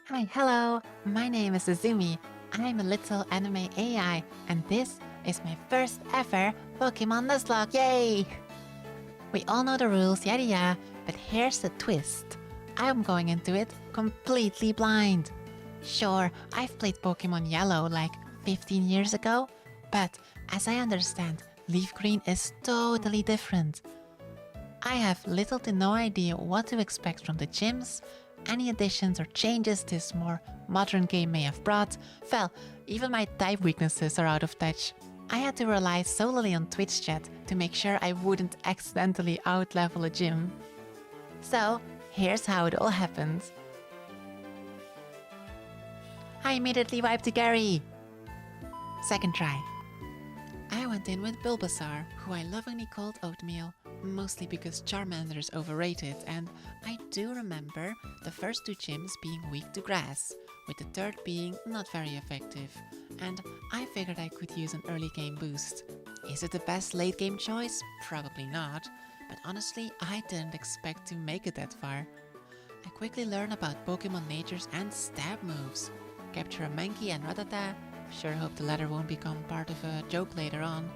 Hi, hello. My name is Izumi. I'm a little anime AI, and this is my first ever Pokemon Nuzlocke. Yay! We all know the rules, yada yada, but here's the twist. I'm going into it completely blind. Sure, I've played Pokemon Yellow like 15 years ago, but as I understand, Leaf Green is totally different. I have little to no idea what to expect from the gyms. Any additions or changes this more modern game may have brought. Well, even my type weaknesses are out of touch. I had to rely solely on Twitch chat to make sure I wouldn't accidentally outlevel a gym. So, here's how it all happened. I immediately wiped to Gary. Second try. I went in with Bulbasaur, who I lovingly called Oatmeal, mostly because Charmander is overrated, and I do remember the first two gyms being weak to grass, with the third being not very effective, and I figured I could use an early game boost. Is it the best late game choice? Probably not, but honestly I didn't expect to make it that far. I quickly learned about Pokemon natures and stab moves. Capture a Mankey and Rattata. Sure hope the latter won't become part of a joke later on.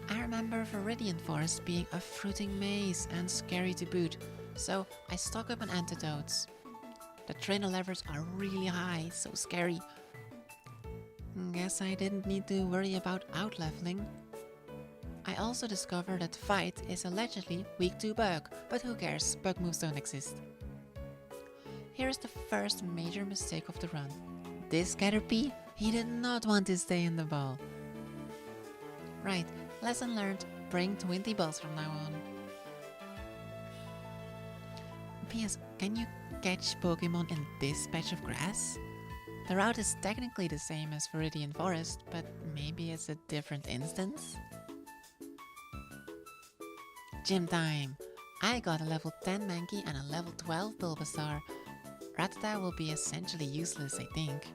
I remember Viridian Forest being a fruiting maze and scary to boot, so I stock up on antidotes. The trainer levels are really high, so scary. Guess I didn't need to worry about outleveling. I also discovered that Fight is allegedly weak to Bug, but who cares, Bug moves don't exist. Here's the first major mistake of the run. This Caterpie, he did not want to stay in the ball. Right, lesson learned, bring 20 balls from now on. P.S. Can you catch Pokemon in this patch of grass? The route is technically the same as Viridian Forest, but maybe it's a different instance? Gym time! I got a level 10 Mankey and a level 12 Bulbasaur. Rattata will be essentially useless, I think.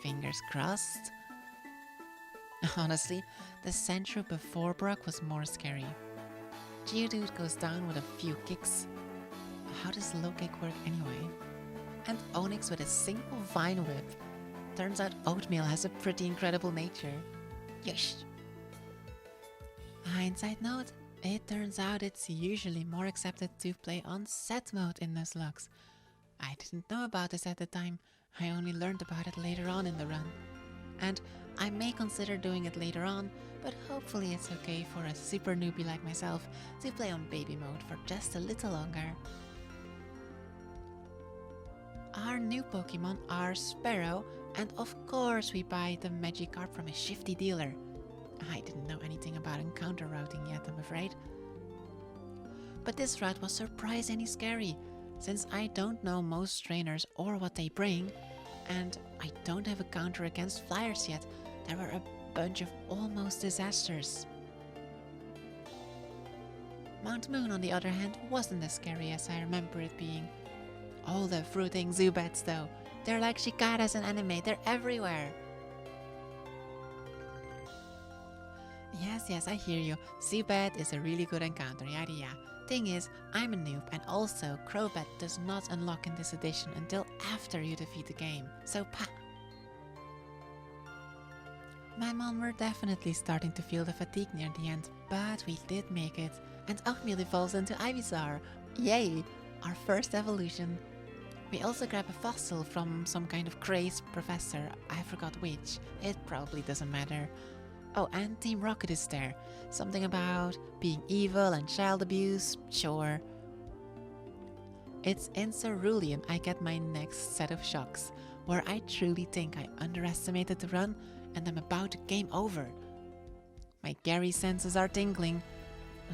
Fingers crossed. Honestly, the Sentry before Brock was more scary. Geodude goes down with a few kicks. How does low kick work anyway? And Onyx with a single Vine Whip. Turns out Oatmeal has a pretty incredible nature. Yush! Hindsight note, it turns out it's usually more accepted to play on set mode in Nuzlocke. I didn't know about this at the time, I only learned about it later on in the run. And I may consider doing it later on, but hopefully it's okay for a super newbie like myself to play on baby mode for just a little longer. Our new Pokemon are Sparrow, and of course we buy the Magikarp from a shifty dealer. I didn't know anything about encounter routing yet, I'm afraid. But this route was surprisingly scary, since I don't know most trainers or what they bring, and I don't have a counter against flyers yet. There were a bunch of almost disasters. Mount Moon, on the other hand, wasn't as scary as I remember it being. All the fruiting Zubats though, they're like cicadas in anime, they're everywhere. Yes, I hear you. Zubat is a really good encounter, yada yada. Thing is, I'm a noob, and also Crobat does not unlock in this edition until after you defeat the game, so pa! My mom were definitely starting to feel the fatigue near the end, but we did make it, and Oatmeal evolves into Ivysaur. Yay! Our first evolution. We also grab a fossil from some kind of crazed professor, I forgot which, it probably doesn't matter. Oh, and Team Rocket is there. Something about being evil and child abuse, sure. It's in Cerulean I get my next set of shocks, where I truly think I underestimated the run and I'm about to game over. My Gary senses are tingling.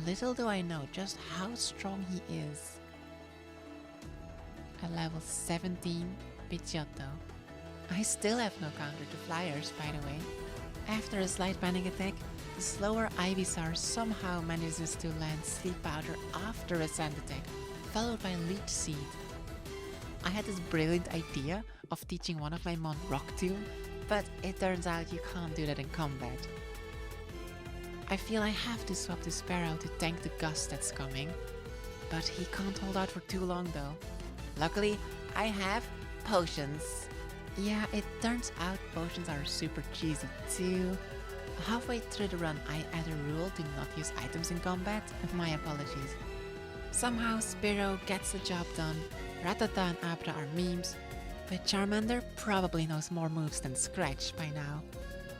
Little do I know just how strong he is. A level 17 Pidgeotto. I still have no counter to flyers, by the way. After a slight panic attack, the slower Ivysaur somehow manages to land Sleep Powder after a sand attack, followed by Leech Seed. I had this brilliant idea of teaching one of my Mon Rock Tomb, but it turns out you can't do that in combat. I feel I have to swap to Sparrow to tank the gust that's coming. but he can't hold out for too long though. Luckily, I have potions. Yeah, it turns out potions are super cheesy too. Halfway through the run, I add a rule to not use items in combat, and my apologies. Somehow Spearow gets the job done, Rattata and Abra are memes, but Charmander probably knows more moves than Scratch by now.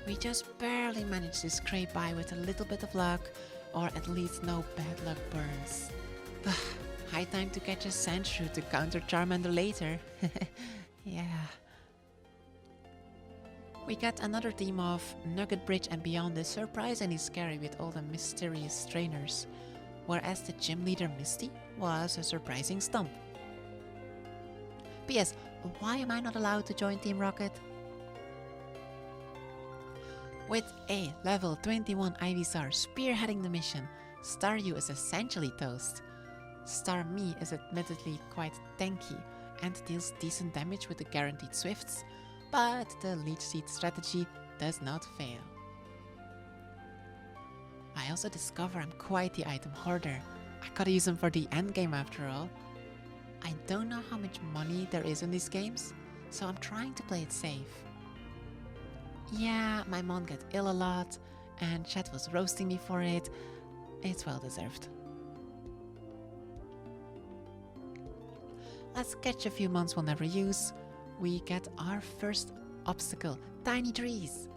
We just barely managed to scrape by with a little bit of luck, or at least no bad luck burns. High time to catch a Sandshrew to counter Charmander later. Yeah. We got another team of Nugget Bridge and beyond is surprisingly scary with all the mysterious trainers, whereas the gym leader Misty was a surprising stump. P.S. Why am I not allowed to join Team Rocket? With a level 21 Ivysaur spearheading the mission, Staryu is essentially toast. Starmie is admittedly quite tanky and deals decent damage with the guaranteed Swifts, but the Leech Seed strategy does not fail. I also discover I'm quite the item hoarder. I gotta use them for the endgame after all. I don't know how much money there is in these games, so I'm trying to play it safe. Yeah, my mom got ill a lot, and Chat was roasting me for it. It's well deserved. Let's catch a few months we'll never use. We get our first obstacle, tiny trees.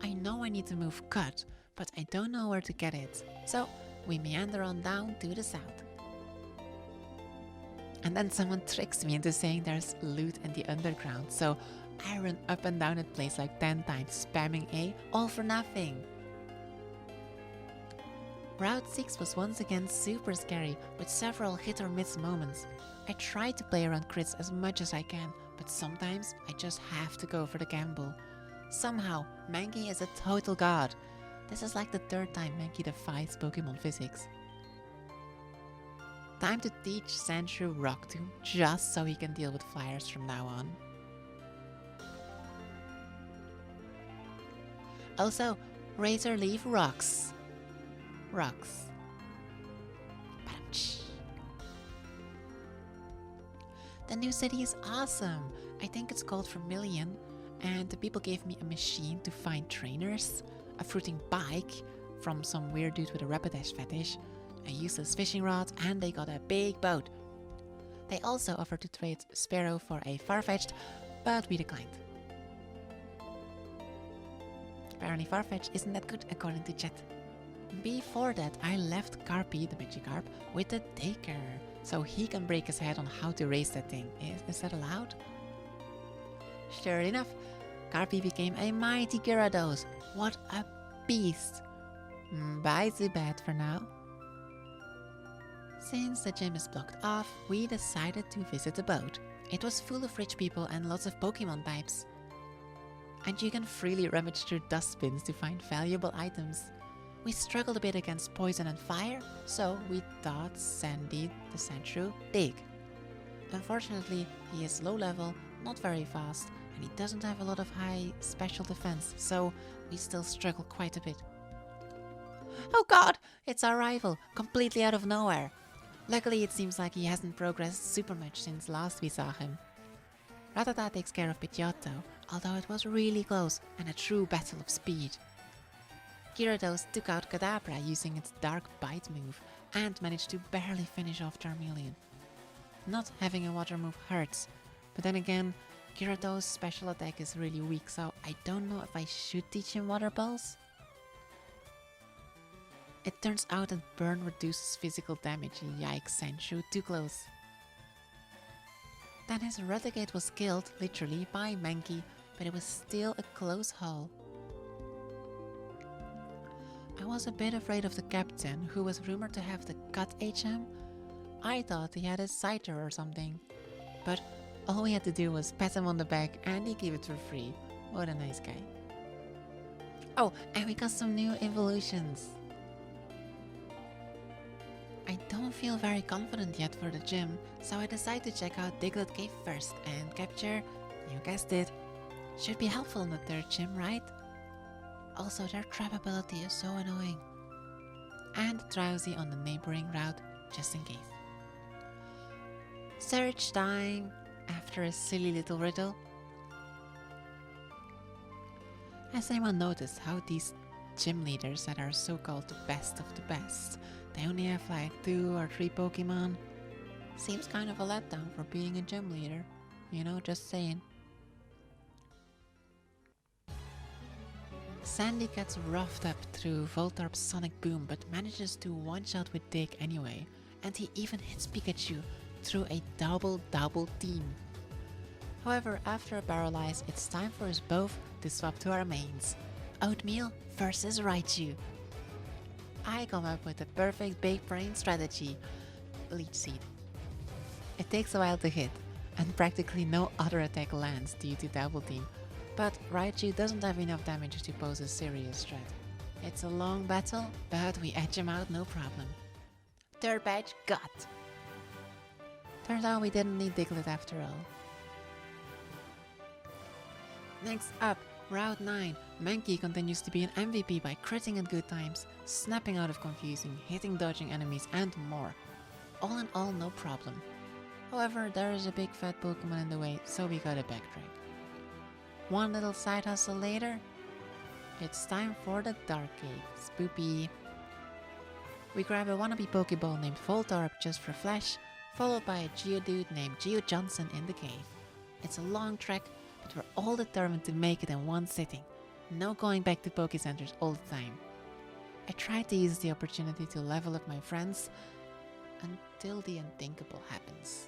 I know I need to move cut, but I don't know where to get it. So we meander on down to the south. And then someone tricks me into saying there's loot in the underground, so I run up and down that place like 10 times, spamming A, all for nothing. Route 6 was once again super scary, with several hit or miss moments. I try to play around crits as much as I can, but sometimes I just have to go for the gamble. Somehow, Mankey is a total god. This is like the third time Mankey defies Pokemon physics. Time to teach Sandshrew Rock Tomb, just so he can deal with flyers from now on. Also, Razor Leaf rocks. Rocks. The new city is awesome. I think it's called Vermilion, and the people gave me a machine to find trainers, a fruiting bike from some weird dude with a Rapidash fetish, a useless fishing rod, and they got a big boat. They also offered to trade Spearow for a Farfetch'd, but we declined. Apparently Farfetch'd isn't that good according to chat. Before that, I left Carpy, the Magikarp, with the daycarer, so he can break his head on how to raise that thing. Is that allowed? Sure enough, Carpy became a mighty Gyarados. What a beast! Bye Zubat for now. Since the gym is blocked off, we decided to visit the boat. It was full of rich people and lots of Pokemon types. And you can freely rummage through dustbins to find valuable items. We struggled a bit against poison and fire, so we thought Sandy, the Sandshrew, big. Unfortunately, he is low level, not very fast, and he doesn't have a lot of high special defense, so we still struggle quite a bit. Oh god! It's our rival, completely out of nowhere. Luckily, it seems like he hasn't progressed super much since last we saw him. Rattata takes care of Pidgeotto, although it was really close and a true battle of speed. Gyarados took out Kadabra using its Dark Bite move and managed to barely finish off Charmeleon. Not having a water move hurts, but then again, Gyarados' special attack is really weak, so I don't know if I should teach him Water Pulse. It turns out that Burn reduces physical damage. Yikes, Sandshrew, too close. Then his Raticate was killed, literally, by Mankey, but it was still a close haul. I was a bit afraid of the captain, who was rumored to have the cut HM. I thought he had a Scyther or something. But all we had to do was pat him on the back and he gave it for free. What a nice guy. Oh, and we got some new evolutions. I don't feel very confident yet for the gym, so I decided to check out Diglett Cave first and capture, you guessed it, should be helpful in the third gym, right? Also, their trap ability is so annoying. And Drowsy on the neighboring route, just in case. Search time! After a silly little riddle. Has anyone noticed how these gym leaders that are so-called the best of the best, they only have like 2 or 3 Pokemon? Seems kind of a letdown for being a gym leader. You know, just saying. Sandy gets roughed up through Voltorb's Sonic Boom but manages to one-shot with Dig anyway. And he even hits Pikachu through a double team. However, after a Paralyze, it's time for us both to swap to our mains. Oatmeal versus Raichu. I come up with the perfect big brain strategy. Leech Seed. It takes a while to hit, and practically no other attack lands due to double team. But Raichu doesn't have enough damage to pose a serious threat. It's a long battle, but we edge him out no problem. Third badge got! Turns out we didn't need Diglett after all. Next up, Route 9. Mankey continues to be an MVP by critting at good times, snapping out of confusing, hitting dodging enemies and more. All in all, no problem. However, there is a big fat Pokemon in the way, so we gotta backtrack. One little side hustle later, it's time for the Dark Cave. Spoopy. We grab a wannabe Pokeball named Voltorb just for flash, followed by a Geodude named Geo Johnson in the cave. It's a long trek, but we're all determined to make it in one sitting. No going back to Poké Centers all the time. I tried to use the opportunity to level up my friends until the unthinkable happens.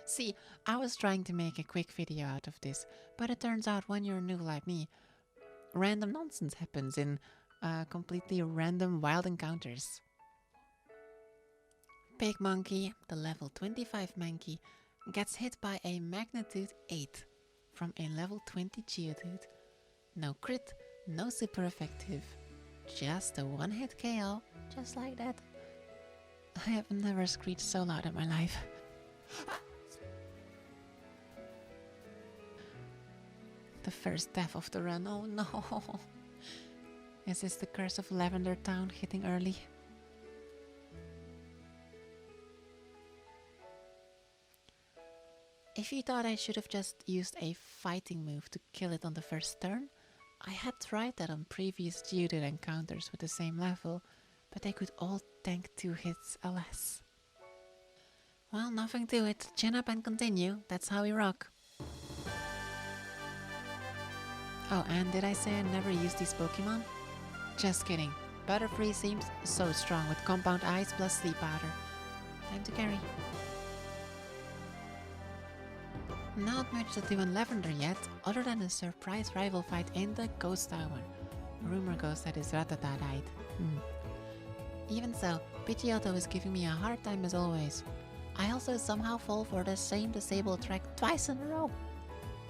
See, I was trying to make a quick video out of this, but it turns out when you're new like me, random nonsense happens in completely random wild encounters. Big Monkey, the level 25 Mankey, gets hit by a magnitude 8 from a level 20 Geodude. No crit, no super effective, just a one-hit KO, just like that. I have never screeched so loud in my life. The first death of the run, oh no! Is this the curse of Lavender Town hitting early? If you thought I should have just used a fighting move to kill it on the first turn, I had tried that on previous Geodude encounters with the same level, but they could all tank 2 hits, alas. Well, nothing to it, chin up and continue, that's how we rock. Oh, and did I say I never use these Pokemon? Just kidding, Butterfree seems so strong with Compound Ice plus Sleep Powder. Time to carry. Not much to do in Lavender yet, other than a surprise rival fight in the Ghost Tower. Rumor goes that his Rattata died. Even so, Pidgeotto is giving me a hard time as always. I also somehow fall for the same disabled track twice in a row.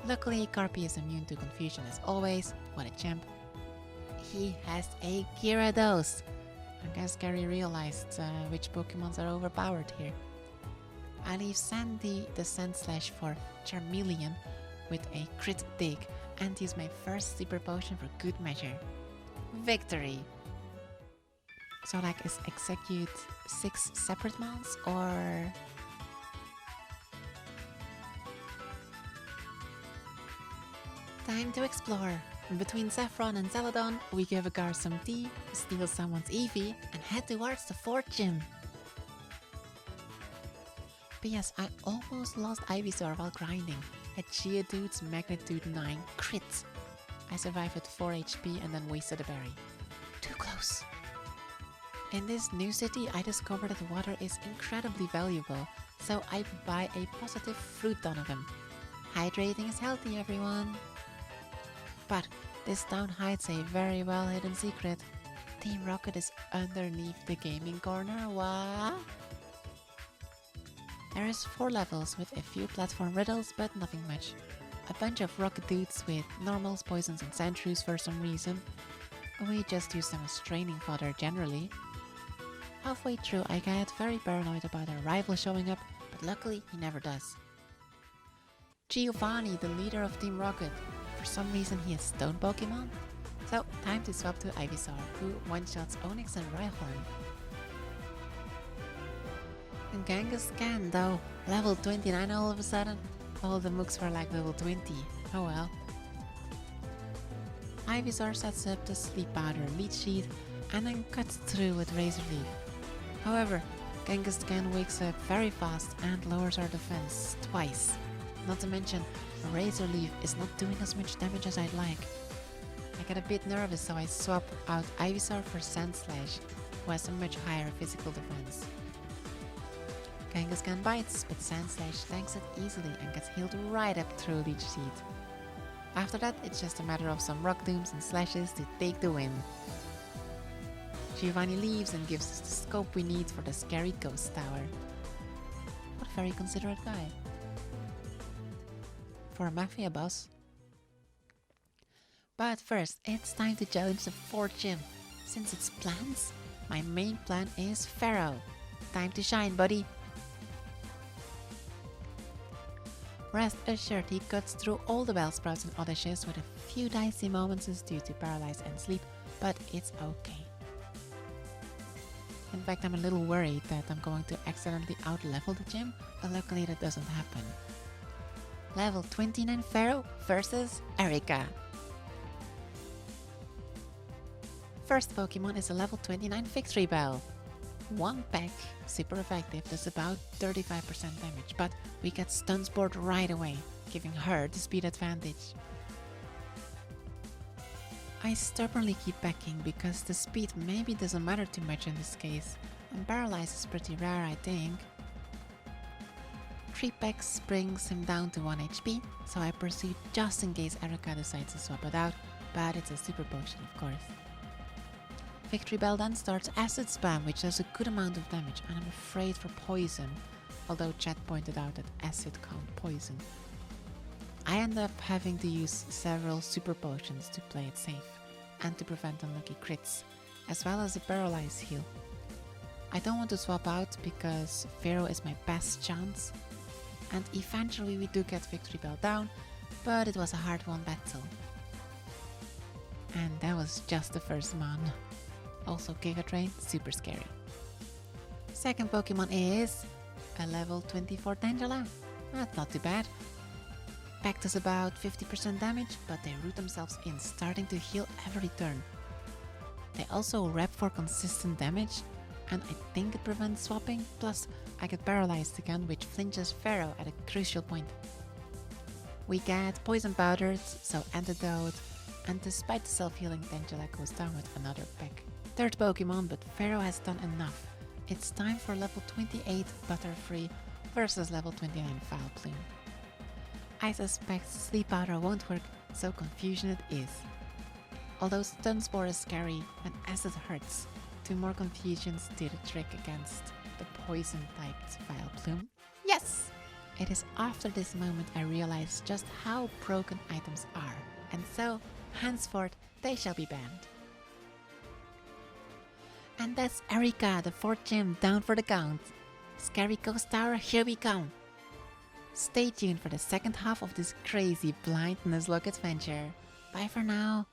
Luckily, Carpy is immune to confusion as always. What a champ. He has a Gyarados. I guess Gary realized which Pokemons are overpowered here. I leave Sandy the Sandslash for Charmeleon with a crit dig and use my first super potion for good measure. Victory! So like is execute 6 separate mounts or... Time to explore. Between Saffron and Celadon, we give a Gar some tea, steal someone's Eevee, and head towards the 4th gym. P.S. I almost lost Ivysaur while grinding. A Geodude's magnitude 9 crit. I survived with 4 HP and then wasted a berry. Too close. In this new city, I discovered that water is incredibly valuable, so I buy a positive fruit ton of them. Hydrating is healthy, everyone. But this town hides a very well hidden secret. Team Rocket is underneath the gaming corner, what? There is 4 levels with a few platform riddles, but nothing much. A bunch of rocket dudes with normals, poisons and sandshrews for some reason. We just use them as training fodder generally. Halfway through I get very paranoid about our rival showing up, but luckily he never does. Giovanni, the leader of Team Rocket. For some reason he has stone Pokemon. So time to swap to Ivysaur, who one-shots Onyx and Rhyhorn. And Kangaskhan though, level 29 all of a sudden. All the mooks were like level 20. Oh well. Ivysaur sets up the Sleep Powder lead sheet and then cuts through with Razor Leaf. However, Kangaskhan wakes up very fast and lowers our defense twice. Not to mention, Razor Leaf is not doing as much damage as I'd like. I get a bit nervous, so I swap out Ivysaur for Sandslash, who has a much higher physical defense. Kangaskhan bites, but Sandslash tanks it easily and gets healed right up through Leech Seed. After that, it's just a matter of some Rock Dooms and Slashes to take the win. Giovanni leaves and gives us the scope we need for the scary ghost tower. What a very considerate guy. For a mafia boss. But first, it's time to challenge the 4th gym. Since it's plants, my main plan is Pharaoh. Time to shine, buddy. Rest assured, he cuts through all the Bellsprouts and Odysseus with a few dicey moments due to paralyze and sleep, but it's okay. In fact, I'm a little worried that I'm going to accidentally out-level the gym, but luckily that doesn't happen. Level 29 Pharaoh versus Erika. First Pokemon is a level 29 Victory Bell. One peck, super effective, does about 35% damage, but we get Stun Sport right away, giving her the speed advantage. I stubbornly keep backing because the speed maybe doesn't matter too much in this case, and Paralyze is pretty rare, I think. 3 packs brings him down to 1 HP, so I pursue just in case Erika decides to swap it out, but it's a super potion of course. Victory Bell then starts Acid Spam, which does a good amount of damage, and I'm afraid for poison, although chat pointed out that acid can't poison. I end up having to use several super potions to play it safe, and to prevent unlucky crits, as well as a Paralyze heal. I don't want to swap out because Pharaoh is my best chance, and eventually we do get Victory Bell down, but it was a hard-won battle. And that was just the first mon. Also Giga Drain, super scary. Second Pokemon is a level 24 Tangela. That's not too bad. Pack does about 50% damage, but they root themselves in, starting to heal every turn. They also rep for consistent damage, and I think it prevents swapping, plus I get paralyzed again, which flinches Pharaoh at a crucial point. We get Poison Powders, so Antidote, and despite the self-healing, Tangela goes down with another pack. Third Pokemon, but Pharaoh has done enough. It's time for level 28 Butterfree versus level 29 Vileplume. I suspect Sleep Powder won't work, so Confusion it is. Although Stun Spore is scary and Acid hurts, 2 more Confusions do the trick against the poison-typed Vileplume. Yes! It is after this moment I realize just how broken items are, and so, henceforth, they shall be banned. And that's Erika, the 4th gym, down for the count. Scary Ghost Tower, here we come. Stay tuned for the second half of this crazy blind Nuzlocke adventure. Bye for now.